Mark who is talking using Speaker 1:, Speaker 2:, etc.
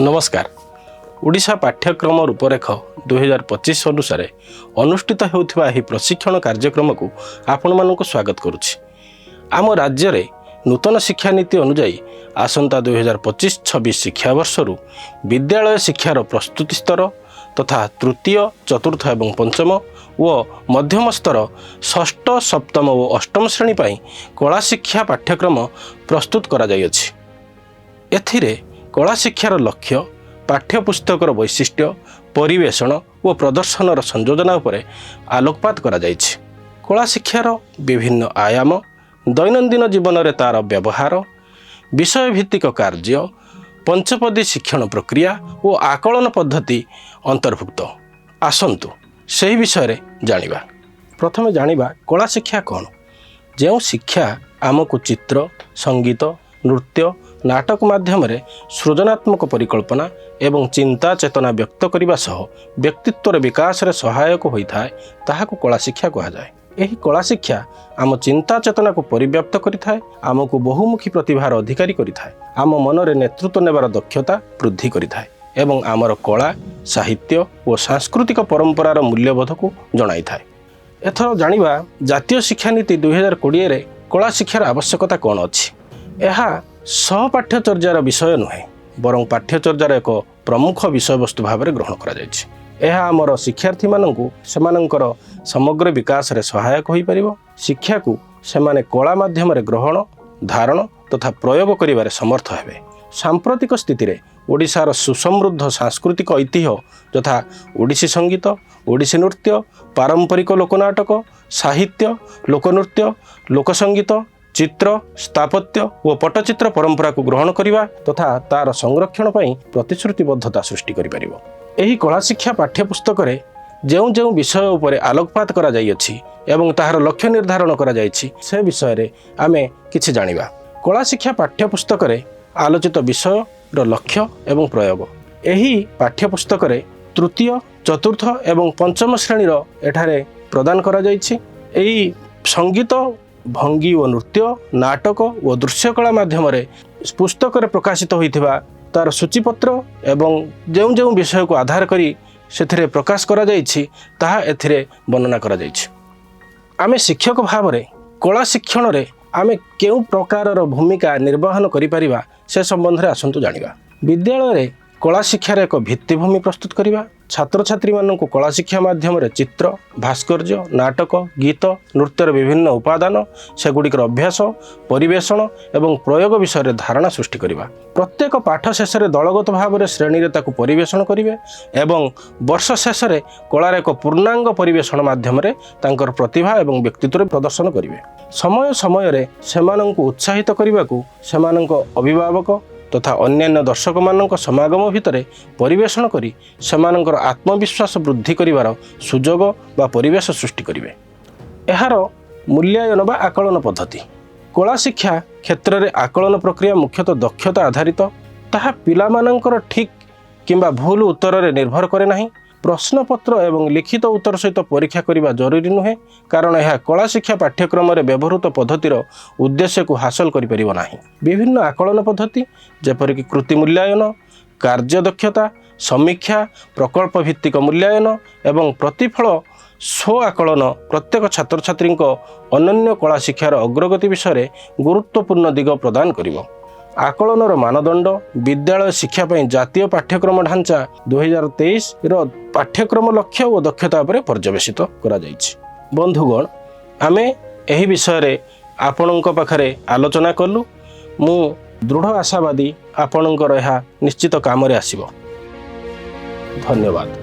Speaker 1: नमस्कार। ओडिशा पाठ्यक्रम रूपरेख 2025 अनुसार अनुष्ठित होउथिबा एही प्रशिक्षण कार्यक्रम को आपण मानक स्वागत करुछि। आम राज्य रे नूतन शिक्षा नीति अनुଯାयी आसंता 2025-26 शिक्षा वर्षरू विद्यालय शिक्षार प्रस्तुति स्तर तथा तृतीय चतुर्थ एवं पंचम व मध्यम स्तर षष्ठ सप्तम और अष्टम श्रेणी पाई कला शिक्षा पाठ्यक्रम प्रस्तुत करा जाय अछि। एथिरे कला शिक्षार लक्ष्य पाठ्यपुस्तकर वैशिष्ट्य परिवेषण और प्रदर्शन संयोजना उपरे आलोकपात करा जायछि। कला शिक्षार विभिन्न आयाम दैनंदिन जीवन में तार व्यवहार विषय भित्तिक कार्य पंचपदी शिक्षण प्रक्रिया और आकलन पद्धति अंतर्भुक्त। आसंतु सही विषय रे जानिबा। प्रथमे जानिबा कला शिक्षा कौन। जो शिक्षा आमको चित्र संगीत नृत्य नाटक माध्यम सृजनात्मक परिकल्पना एवं चिंता चेतना व्यक्त करने सह व्यक्तित्व विकास रे सहायक होता है ताहाको कला शिक्षा कहा जाए। यही कला शिक्षा आम चिंता चेतना को परिव्याप्त करिथाए, आमको बहुमुखी प्रतिभार अधिकारी करिथाए, आम मनरे नेतृत्व नेबार दक्षता वृद्धि करिथाए एवं आमर कला साहित्य और सांस्कृतिक परंपरार मूल्यबोध को जणाई थाए। एथर जानिबा जातीय शिक्षा नीति 2020 रे कला शिक्षार आवश्यकता कौन अछि। यह सहपाठ्यचर्यार विषय नुहे बरं पाठ्यचर्यार एक प्रमुख विषय वस्तु भाव में ग्रहण करा जायछि। यह आमर शिक्षार्थी माननकु सेमानंकर समग्र विकास रे सहायक होई परिबो। शिक्षा को सेमाने कला माध्यम रे ग्रहण धारण तथा प्रयोग करिबारे समर्थ हेबे। सांप्रतिक स्थिति रे ओडिशार सुसमृद्ध सांस्कृतिक ऐतिह्य तथा ओडिसी संगीत ओडिसी नृत्य पारंपरिक लोकनाटक साहित्य लोकनृत्य लोकसंगीत चित्र स्थापत्य और पट्टचित्र परंपरा को ग्रहण करिबा तथा तार संरक्षण पई प्रतिश्रुतिबद्धता सृष्टि करि परिबो। एही कला शिक्षा पाठ्यपुस्तक रे जो विषय उपरे आलोकपात करा जाई अछि एवं ताहार लक्ष्य निर्धारण करा जायछि से विषय रे आमे किछि जानिबा। कला शिक्षा पाठ्यपुस्तक रे आलोचित विषय रो लक्ष्य एवं प्रयोग। एही पाठ्यपुस्तक रे तृतीय चतुर्थ एवं पंचम श्रेणी रो एठारे प्रदान करा जायछि। एही संगीत भंगी और नृत्य नाटक और दृश्यकला माध्यम पुस्तक प्रकाशित होइथिबा तार सूचीपत्र एवं जो विषय को आधार करी से प्रकाश करा जायछि ताहा एथिरे वर्णना करा जायछि। आमे शिक्षक भाव में कला शिक्षण रे आमे केउ प्रकार भूमिका निर्वहन करि परिबा से संबंध में आसंतु जानिबा। विद्यालय रे कला शिक्षार एक भित्तिभूमि प्रस्तुत करिबा। छात्र छात्री मानक कला शिक्षा माध्यम चित्र भास्कर्य नाटक गीत नृत्यर विभिन्न उपादान सेगुड़िकर अभ्यास परिवेषण एवं प्रयोग विषय में धारणा सृष्टि करिबा। प्रत्येक पाठ शेष में दलगत भाव में श्रेणी रे ताकु परिवेषण करिवे एवं वर्ष शेष में कलार एक पूर्णांग परिवेषण माध्यम तांकर प्रतिभा एवं व्यक्तित्व प्रदर्शन करिवे। समय समय रे सेमानंकु उत्साहित करिबाकु सेमानंक अभिभावक तथा अन्यान्य दर्शक मानक समागम भितर परिवेषण करी सेमानंकर आत्मविश्वास वृद्धि करिवार सुजोग बा परिवेश सृष्टि करिवे। एहार मूल्यायन बा आकलन पद्धति। कला शिक्षा क्षेत्र में आकलन प्रक्रिया मुख्यतः दक्षता आधारित। ताहा पिलामानंकर ठीक किंबा भूल उत्तर रे निर्भर करे नाही। प्रश्नपत्र एवं लिखित उत्तर सहित परीक्षा करने जरूरी नुहे कारण यह कला शिक्षा पाठ्यक्रम में व्यवहृत पद्धतिर उद्देश्य को हासिल करि नाही। विभिन्न आकलन पद्धति जेपरिक कृति मूल्यायन कार्य दक्षता समीक्षा प्रकल्प भित्तिक मूल्यायन एवं प्रतिफल स्व आकलन प्रत्येक छात्र छात्री अनन्य कला शिक्षार अग्रगति विषय गुरुत्वपूर्ण दिग प्रदान करिवो। आकलनर मानदंड विद्यालय शिक्षा पई जातीय पाठ्यक्रम ढांचा 2023 रो पाठ्यक्रम लक्ष्य और दक्षता पर पर्यवेसित करा जायछि। बंधुगण आमे एही विषय रे आपणक पाखरे आलोचना कलु। मु दृढ़ आशावादी आपणकर यह निश्चित काम रे आसीबो। धन्यवाद।